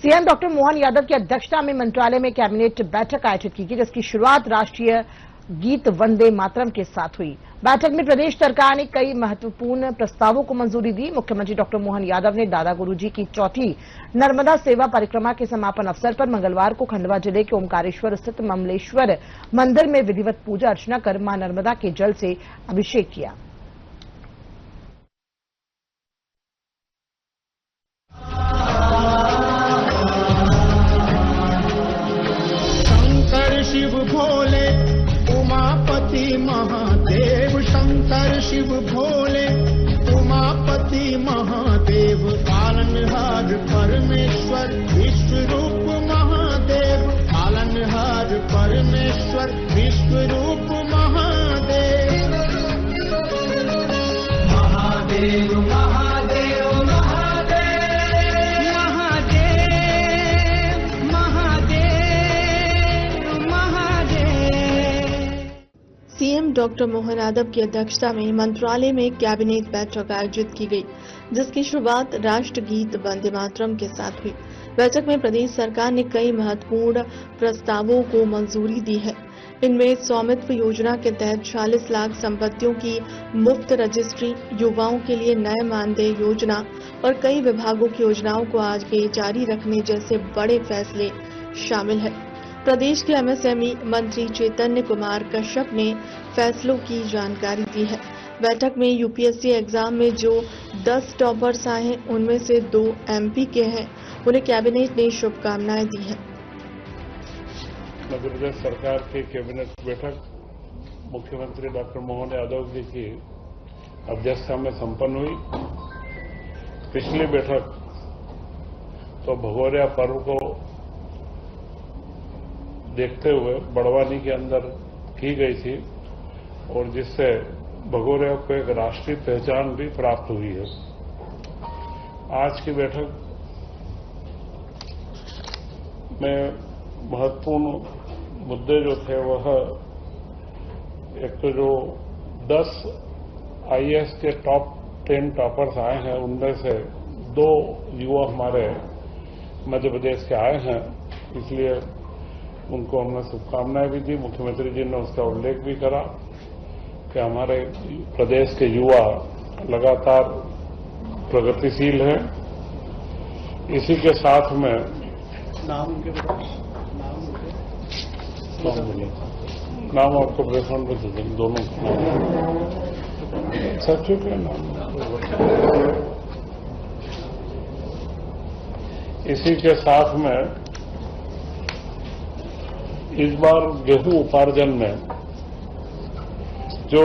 CM doctor Mohan Yadav की अध्यक्षता में मंत्रालय में कैबिनेट बैठक आयोजित की गई, जिसकी शुरुआत राष्ट्रीय गीत वंदे मातरम के साथ हुई। बैठक में प्रदेश सरकार ने कई महत्वपूर्ण प्रस्तावों को मंजूरी दी। मुख्यमंत्री डॉक्टर मोहन यादव ने दादा गुरुजी की चौथी नर्मदा सेवा परिक्रमा के समापन अवसर पर मंगलवार को खंडवा जिले के ओमकारेश्वर स्थित ममलेश्वर मंदिर में विधिवत पूजा अर्चना कर मां नर्मदा के जल से अभिषेक किया। शिव भोले उमापति महादेव, शंकर शिव भोले उमापति महादेव, पालनहार परमेश्वर विश्वरूप महादेव, पालनहार परमेश्वर विश्वरूप महादेव। महादेव महादेव सीएम डॉक्टर मोहन यादव की अध्यक्षता में मंत्रालय में कैबिनेट बैठक आयोजित की गई, जिसकी शुरुआत राष्ट्रगीत वंदे मातरम के साथ हुई। बैठक में प्रदेश सरकार ने कई महत्वपूर्ण प्रस्तावों को मंजूरी दी है। इनमें स्वामित्व योजना के तहत 40 लाख संपत्तियों की मुफ्त रजिस्ट्री, युवाओं के लिए नए मानदेय योजना और कई विभागों की योजनाओं को आगे जारी रखने जैसे बड़े फैसले शामिल है। प्रदेश के एमएसएमई मंत्री चैतन्य कुमार कश्यप ने फैसलों की जानकारी दी है। बैठक में यूपीएससी एग्जाम में जो 10 टॉपर्स आए हैं, उनमें से 2 एमपी के हैं। उन्हें कैबिनेट ने शुभकामनाएं दी हैं। मध्य प्रदेश सरकार की कैबिनेट बैठक मुख्यमंत्री डॉक्टर मोहन यादव जी की अध्यक्षता में संपन्न हुई। पिछली बैठक तो भगोरिया पर्व को देखते हुए बड़वानी के अंदर की गई थी और जिससे भगोरिया को एक राष्ट्रीय पहचान भी प्राप्त हुई है। आज की बैठक में महत्वपूर्ण मुद्दे जो थे वह एक तो जो 10 आईएएस के टॉप 10 टॉपर्स आए हैं, उनमें से 2 युवा हमारे मध्य प्रदेश के आए हैं, इसलिए उनको हमने शुभकामनाएं भी दी। मुख्यमंत्री जी ने उसका उल्लेख भी करा कि हमारे प्रदेश के युवा लगातार प्रगतिशील हैं। इसी के साथ में नाम आपको प्रेसमेंट में दे देंगे, दोनों सचिव के नाम। इसी के साथ में इस बार गेहूं उपार्जन में जो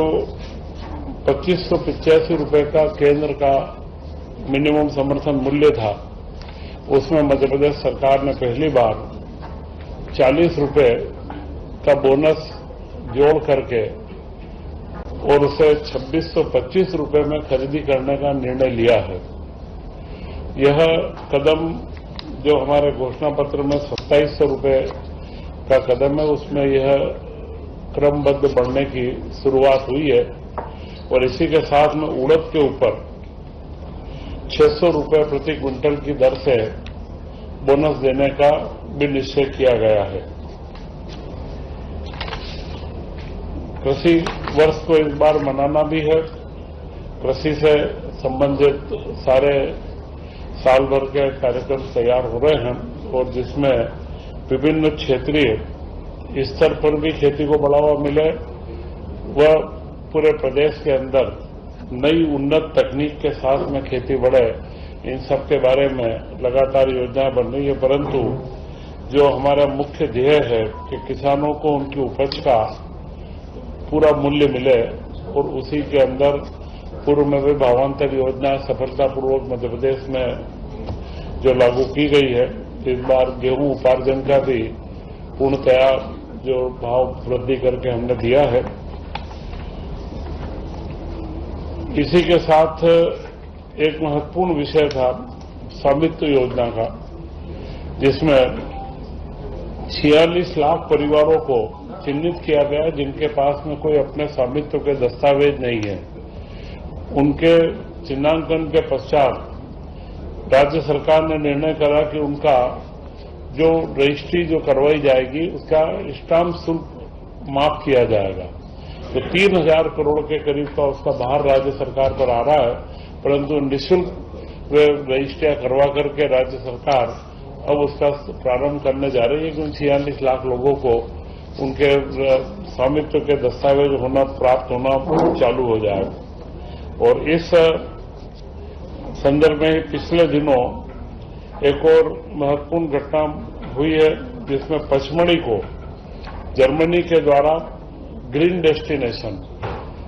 2585 रुपए का केंद्र का मिनिमम समर्थन मूल्य था, उसमें मध्य प्रदेश सरकार ने पहली बार 40 रुपए का बोनस जोड़ करके और उसे 2625 रुपए में खरीदी करने का निर्णय लिया है। यह कदम जो हमारे घोषणा पत्र में 2700 रुपए का कदम है, उसमें यह क्रमबद्ध बढ़ने की शुरुआत हुई है और इसी के साथ में उड़द के ऊपर 600 रुपए प्रति क्विंटल की दर से बोनस देने का भी निश्चय किया गया है। कृषि वर्ष को इस बार मनाना भी है। कृषि से संबंधित सारे साल भर के कार्यक्रम तैयार हो रहे हैं और जिसमें विभिन्न क्षेत्रीय स्तर पर भी खेती को बढ़ावा मिले, वह पूरे प्रदेश के अंदर नई उन्नत तकनीक के साथ में खेती बढ़े, इन सब के बारे में लगातार योजनाएं बन रही है। परंतु जो हमारा मुख्य ध्येय है कि किसानों को उनकी उपज का पूरा मूल्य मिले और उसी के अंदर पूर्व में भी भावांतर योजना सफलतापूर्वक मध्य प्रदेश में जो लागू की गई है, इस बार गेहूं उपार्जन का भी पूर्णतया जो भाव वृद्धि करके हमने दिया है। इसी के साथ एक महत्वपूर्ण विषय था स्वामित्व योजना का, जिसमें 46 लाख परिवारों को चिन्हित किया गया जिनके पास में कोई अपने स्वामित्व के दस्तावेज नहीं है। उनके चिन्हांकन के पश्चात राज्य सरकार ने निर्णय करा कि उनका जो रजिस्ट्री जो करवाई जाएगी उसका स्टाम्प शुल्क माफ किया जाएगा। तो 3,000 करोड़ के करीब का उसका भार राज्य सरकार पर आ रहा है, परंतु निःशुल्क वे रजिस्ट्रियां करवा करके राज्य सरकार अब उसका प्रारंभ करने जा रही है कि 46 लाख लोगों को उनके स्वामित्व के दस्तावेज प्राप्त होना चालू हो जाएगा। और इस संदर्भ में पिछले दिनों एक और महत्वपूर्ण घटना हुई है, जिसमें पचमढ़ी को जर्मनी के द्वारा ग्रीन डेस्टिनेशन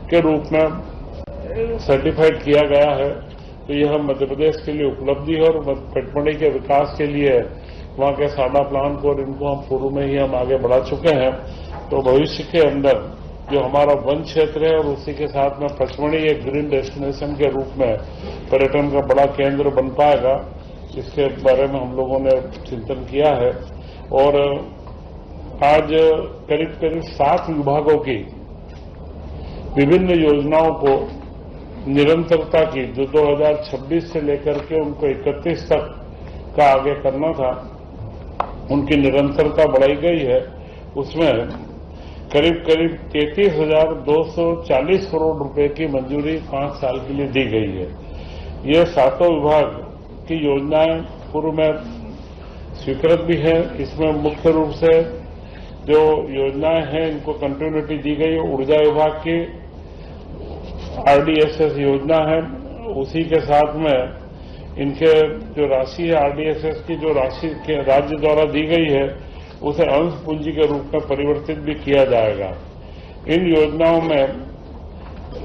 के रूप में सर्टिफाइड किया गया है। तो यह मध्य प्रदेश के लिए उपलब्धि है और पचमढ़ी के विकास के लिए वहां के साडा प्लान को और इनको हम पूर्व में ही हम आगे बढ़ा चुके हैं। तो भविष्य के अंदर जो हमारा वन क्षेत्र है और उसी के साथ में पचमढ़ी एक ग्रीन डेस्टिनेशन के रूप में पर्यटन का बड़ा केंद्र बन पाएगा, इसके बारे में हम लोगों ने चिंतन किया है। और आज करीब करीब 7 विभागों की विभिन्न योजनाओं को निरंतरता की, जो 2026 से लेकर के उनको 31 तक का आगे करना था, उनकी निरंतरता बढ़ाई गई है। उसमें करीब करीब 33,240 करोड़ रुपए की मंजूरी 5 साल के लिए दी गई है। ये 7 विभाग की योजनाएं पूर्व में स्वीकृत भी है। इसमें मुख्य रूप से जो योजनाएं हैं इनको कंटिन्यूटी दी गई है। ऊर्जा विभाग की आरडीएसएस योजना है, उसी के साथ में इनके जो राशि है आरडीएसएस की जो राशि राज्य द्वारा दी गई है उसे अंश पूंजी के रूप में परिवर्तित भी किया जाएगा। इन योजनाओं में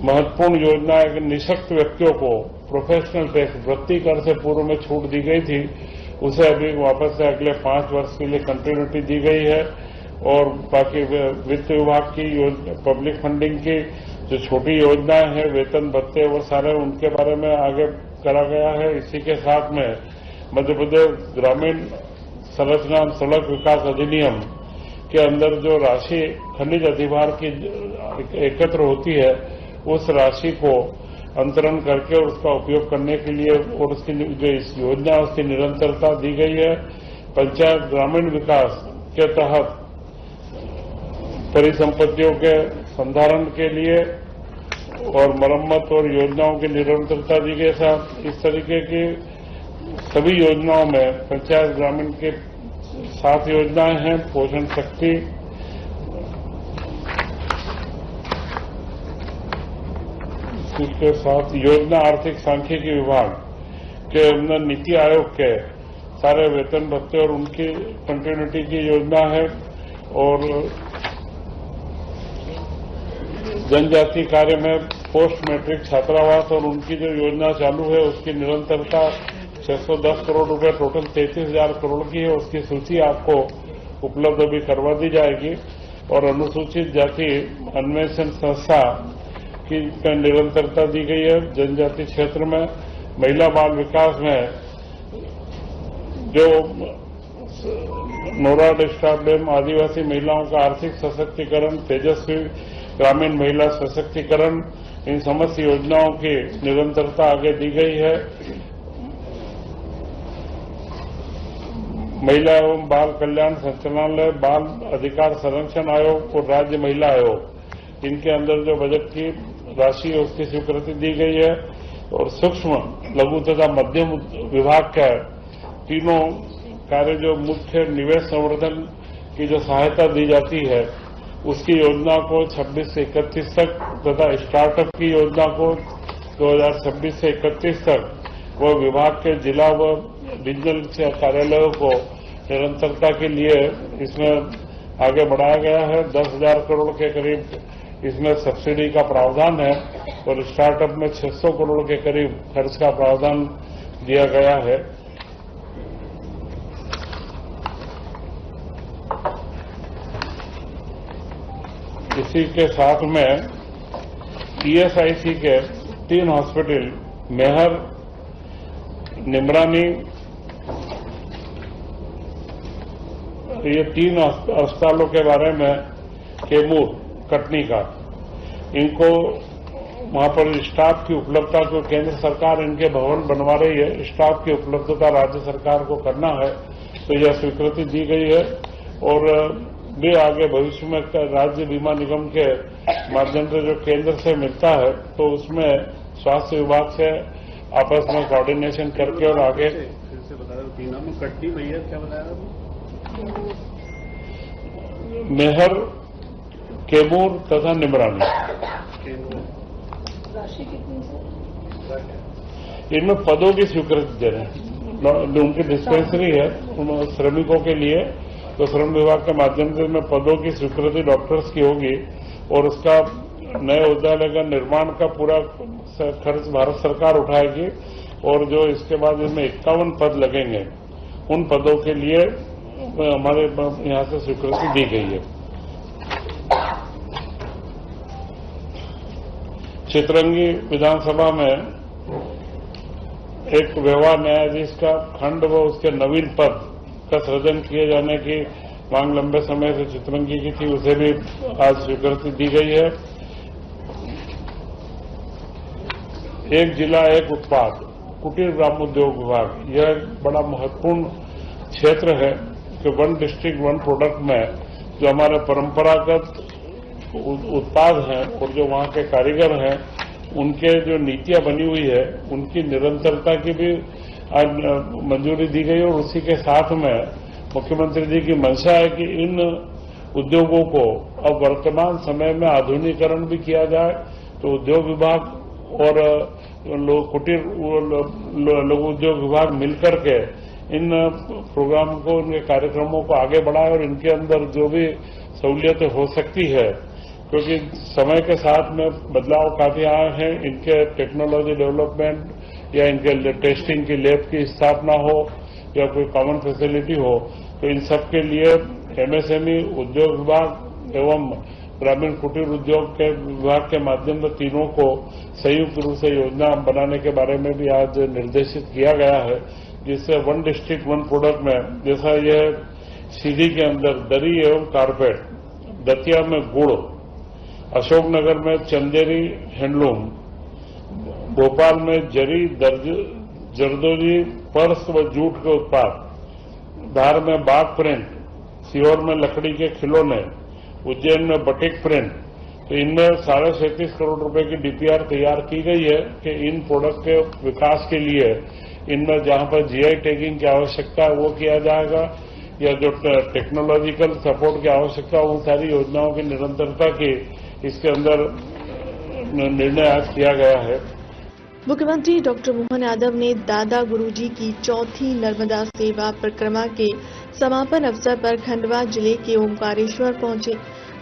महत्वपूर्ण योजना है कि निःशक्त व्यक्तियों को प्रोफेशनल टैक्स वृत्ति कर से पूर्व में छूट दी गई थी, उसे अभी वापस से अगले 5 वर्ष के लिए कंटिन्यूटी दी गई है। और बाकी वित्त विभाग की पब्लिक फंडिंग की जो छोटी योजनाएं हैं, वेतन भत्ते वो सारे उनके बारे में आगे करा गया है। इसी के साथ में मध्य प्रदेश ग्रामीण संरचना सड़क विकास अधिनियम के अंदर जो राशि खनिज अधिभार की एकत्र होती है, उस राशि को अंतरण करके उसका उपयोग करने के लिए और उसकी जो इस योजना उसकी निरंतरता दी गई है। पंचायत ग्रामीण विकास के तहत परिसंपत्तियों के संधारण के लिए और मरम्मत और योजनाओं की निरंतरता दी गई। साथ इस तरीके की सभी योजनाओं में पंचायत ग्रामीण के 7 योजनाएं हैं। पोषण शक्ति, इसके साथ योजना आर्थिक सांख्यिकी विभाग के अंदर नीति आयोग के सारे वेतन भत्ते और उनकी कंटिन्यूटी की योजना है। और जनजाति कार्य में पोस्ट मैट्रिक छात्रावास और उनकी जो योजना चालू है उसकी निरंतरता 610 करोड़ रुपए टोटल 33,000 करोड़ की है। उसकी सूची आपको उपलब्ध अभी करवा दी जाएगी। और अनुसूचित जाति अन्वेषण संस्था की निरंतरता दी गई है। जनजाति क्षेत्र में महिला बाल विकास में जो नोराड स्टाफ डैम आदिवासी महिलाओं का आर्थिक सशक्तिकरण, तेजस्वी ग्रामीण महिला सशक्तिकरण, इन समस्त योजनाओं की निरंतरता आगे दी गई है। महिला एवं बाल कल्याण संचालनालय, बाल अधिकार संरक्षण आयोग और राज्य महिला आयोग, इनके अंदर जो बजट की राशि है उसकी स्वीकृति दी गई है। और सूक्ष्म लघु तथा मध्यम विभाग का तीनों कार्य जो मुख्य निवेश संवर्धन की जो सहायता दी जाती है उसकी योजना को 26 से 31 तक तथा स्टार्टअप की योजना को 2026 से 31 तक वो विभाग के जिला व रीजनल कार्यालयों को निरंतरता के लिए इसमें आगे बढ़ाया गया है। 10,000 करोड़ के करीब इसमें सब्सिडी का प्रावधान है और स्टार्टअप में 600 करोड़ के करीब खर्च का प्रावधान दिया गया है। इसी के साथ में ईएसआईसी के 3 हॉस्पिटल मेहर, निमरानी, ये 3 अस्पतालों के बारे में कैमूर, कटनी का, इनको वहां पर स्टाफ की उपलब्धता को केंद्र सरकार इनके भवन बनवा रही है, स्टाफ की उपलब्धता राज्य सरकार को करना है, तो यह स्वीकृति दी गई है। और भी आगे भविष्य में राज्य बीमा निगम के माध्यम से जो केंद्र से मिलता है तो उसमें स्वास्थ्य विभाग से आपस में कोऑर्डिनेशन करके और आगे फिर से बता दो, तीन नाम कट्टी भैया क्या बताया? मेहर, केमूर तथा निमरानी। राशि कितनी से? इनमें पदों की स्वीकृति दे रहे हैं। उनकी डिस्पेंसरी है उन श्रमिकों के लिए, तो श्रम विभाग के माध्यम से इनमें पदों की स्वीकृति डॉक्टर्स की होगी और उसका नए विद्यालय का निर्माण का पूरा खर्च भारत सरकार उठाएगी। और जो इसके बाद इसमें 51 पद लगेंगे, उन पदों के लिए हमारे यहाँ से स्वीकृति दी गई है। चितरंगी विधानसभा में एक व्यवहार न्यायाधीश का खंड व उसके नवीन पद का सृजन किए जाने की मांग लंबे समय से चितरंगी की थी, उसे भी आज स्वीकृति दी गई है। एक जिला एक उत्पाद, कुटीर ग्राम उद्योग विभाग, यह बड़ा महत्वपूर्ण क्षेत्र है कि वन डिस्ट्रिक्ट वन प्रोडक्ट में जो हमारे परंपरागत उत्पाद हैं और जो वहां के कारीगर हैं, उनके जो नीतियां बनी हुई है उनकी निरंतरता की भी आज मंजूरी दी गई। और उसी के साथ में मुख्यमंत्री जी की मंशा है कि इन उद्योगों को अब वर्तमान समय में आधुनिकीकरण भी किया जाए। तो उद्योग विभाग और कुटीर लघु उद्योग विभाग मिलकर के इन प्रोग्राम को, इनके कार्यक्रमों को आगे बढ़ाए और इनके अंदर जो भी सहूलियतें हो सकती है, क्योंकि समय के साथ में बदलाव काफी आए हैं, इनके टेक्नोलॉजी डेवलपमेंट या इनके टेस्टिंग की लैब की स्थापना हो या कोई कॉमन फैसिलिटी हो, तो इन सब के लिए एमएसएमई, उद्योग विभाग एवं ग्रामीण कुटीर उद्योग के विभाग के माध्यम से तीनों को संयुक्त रूप से योजना बनाने के बारे में भी आज निर्देशित किया गया है, जिससे वन डिस्ट्रिक्ट वन प्रोडक्ट में, जैसा यह सीधी के अंदर दरी एवं कारपेट, दतिया में गुड़, अशोकनगर में चंदेरी हैंडलूम, भोपाल में जरी, जरदोजी, पर्स व जूट के उत्पाद, धार में बाग प्रिंट, सीहोर में लकड़ी के खिलौने, उज्जैन में बटिक प्रिंट। तो इनमें 37.5 करोड़ रुपए की डीपीआर तैयार की गई है कि इन प्रोडक्ट के विकास के लिए इनमें जहां पर जीआई टैगिंग की आवश्यकता है वो किया जाएगा, या जो टेक्नोलॉजिकल सपोर्ट की आवश्यकता उन सारी योजनाओं की निरंतरता की इसके अंदर निर्णय आज किया गया है। मुख्यमंत्री डॉक्टर मोहन यादव ने दादा गुरुजी की चौथी नर्मदा सेवा परिक्रमा के समापन अवसर पर खंडवा जिले के ओमकारेश्वर पहुंचे।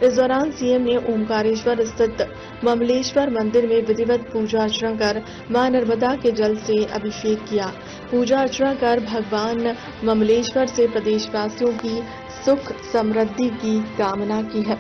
इस दौरान सीएम ने ओमकारेश्वर स्थित ममलेश्वर मंदिर में विधिवत पूजा अर्चना कर मां नर्मदा के जल से अभिषेक किया। पूजा अर्चना कर भगवान ममलेश्वर से प्रदेशवासियों की सुख समृद्धि की कामना की है।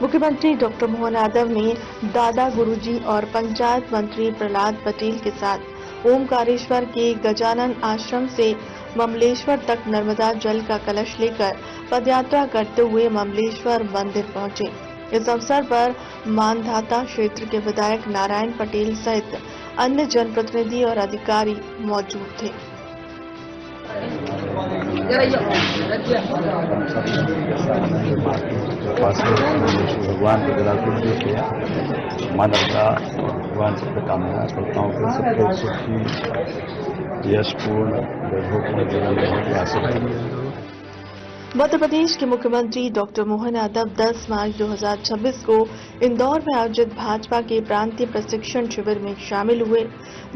मुख्यमंत्री डॉक्टर मोहन यादव ने दादा गुरुजी और पंचायत मंत्री प्रहलाद पटेल के साथ ओमकारेश्वर के गजानन आश्रम से ममलेश्वर तक नर्मदा जल का कलश लेकर पदयात्रा करते हुए ममलेश्वर मंदिर पहुंचे। इस अवसर पर मानधाता क्षेत्र के विधायक नारायण पटेल सहित अन्य जनप्रतिनिधि और अधिकारी मौजूद थे। भगवान को जलाभिषेक किया। मानवता भगवान से कामना करता हूँ कि सबके सुखी यशपूर्ण वैभवपूर्ण जीवन। मध्य प्रदेश के मुख्यमंत्री डॉक्टर मोहन यादव 10 मार्च 2026 को इंदौर में आयोजित भाजपा के प्रांतीय प्रशिक्षण शिविर में शामिल हुए,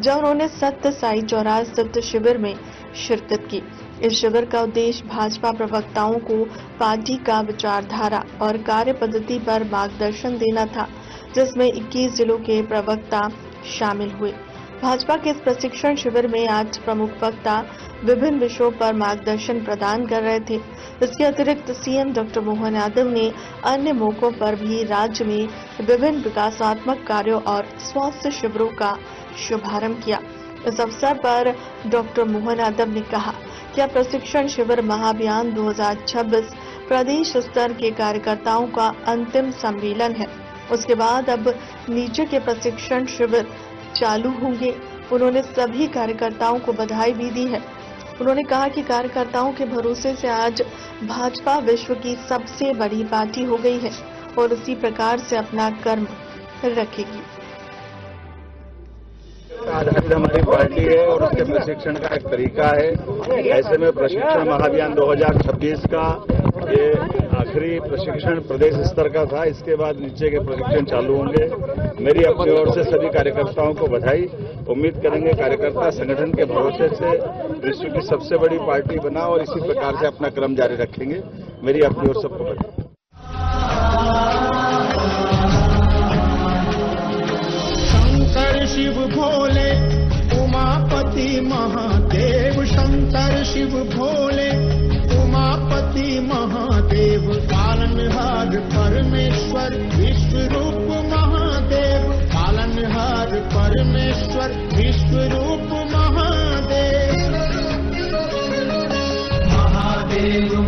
जब उन्होंने सत्य साई चौराहा स्थित शिविर में शिरकत की। इस शिविर का उद्देश्य भाजपा प्रवक्ताओं को पार्टी का विचारधारा और कार्य पद्धति पर मार्गदर्शन देना था, जिसमें 21 जिलों के प्रवक्ता शामिल हुए। भाजपा के इस प्रशिक्षण शिविर में 8 प्रमुख वक्ता विभिन्न विषयों पर मार्गदर्शन प्रदान कर रहे थे। इसके अतिरिक्त सीएम डॉक्टर मोहन यादव ने अन्य मौकों पर भी राज्य में विभिन्न विकासात्मक कार्यों और स्वास्थ्य शिविरों का शुभारंभ किया। इस अवसर पर डॉक्टर मोहन यादव ने कहा कि प्रशिक्षण शिविर महाअभियान 2026 प्रदेश स्तर के कार्यकर्ताओं का अंतिम सम्मेलन है उसके बाद अब नीचे के प्रशिक्षण शिविर चालू होंगे। उन्होंने सभी कार्यकर्ताओं को बधाई भी दी है। उन्होंने कहा कि कार्यकर्ताओं के भरोसे से आज भाजपा विश्व की सबसे बड़ी पार्टी हो गई है और उसी प्रकार से अपना कर्म रखेगी। आधारित हमारी पार्टी है और उसके प्रशिक्षण का एक तरीका है। ऐसे में प्रशिक्षण महाअभियान 2026 का ये आखिरी प्रशिक्षण प्रदेश स्तर का था। इसके बाद नीचे के प्रशिक्षण चालू होंगे। मेरी अपनी ओर से सभी कार्यकर्ताओं को बधाई। उम्मीद करेंगे कार्यकर्ता संगठन के भरोसे से विश्व की सबसे बड़ी पार्टी बना और इसी प्रकार से अपना क्रम जारी रखेंगे। मेरी अपनी ओर सबको बधाई। शंकर शिव भोले उमापति महादेव, शंकर शिव भोले उमापति महादेव, पालनहार परमेश्वर विश्व रूप महादेव, पालनहार परमेश्वर विश्व रूप महादेव। महादेव